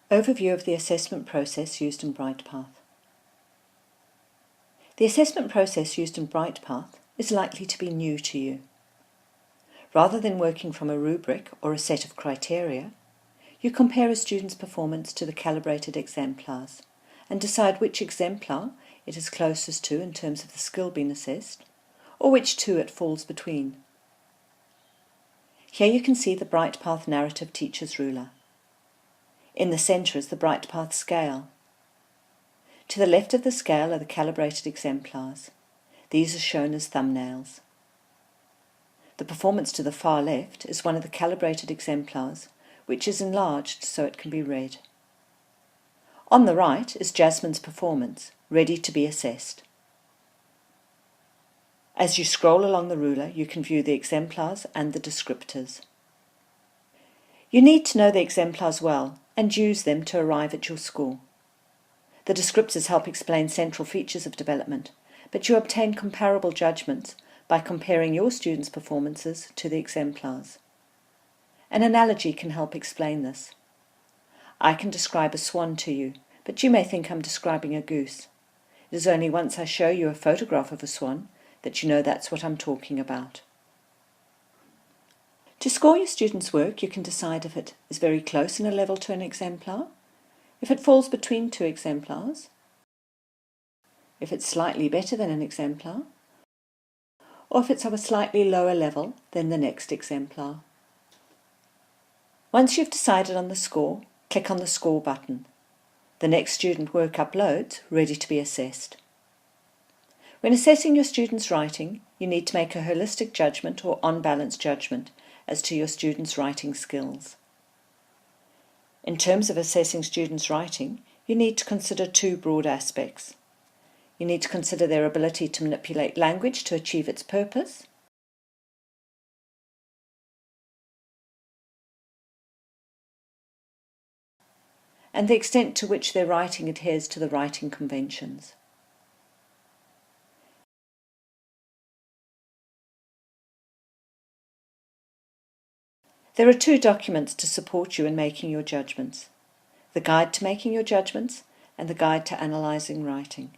Overview of the assessment process used in Brightpath. The assessment process used in Brightpath is likely to be new to you. Rather than working from a rubric or a set of criteria, you compare a student's performance to the calibrated exemplars and decide which exemplar it is closest to in terms of the skill being assessed, or which two it falls between. Here you can see the Brightpath narrative teacher's ruler. In the centre is the Brightpath scale. To the left of the scale are the calibrated exemplars. These are shown as thumbnails. The performance to the far left is one of the calibrated exemplars, which is enlarged so it can be read. On the right is Jasmine's performance, ready to be assessed. As you scroll along the ruler, you can view the exemplars and the descriptors. You need to know the exemplars well and use them to arrive at your score. The descriptors help explain central features of development, but you obtain comparable judgments by comparing your students' performances to the exemplars. An analogy can help explain this. I can describe a swan to you, but you may think I'm describing a goose. It is only once I show you a photograph of a swan that you know that's what I'm talking about. To score your students' work, you can decide if it is very close in a level to an exemplar, if it falls between two exemplars, if it's slightly better than an exemplar, or if it's of a slightly lower level than the next exemplar. Once you've decided on the score, click on the Score button. The next student work uploads, ready to be assessed. When assessing your students' writing, you need to make a holistic judgment or on-balance judgment as to your students' writing skills. In terms of assessing students' writing, you need to consider two broad aspects. You need to consider their ability to manipulate language to achieve its purpose, and the extent to which their writing adheres to the writing conventions. There are two documents to support you in making your judgments: the Guide to Making Your Judgments and the Guide to Analysing Writing.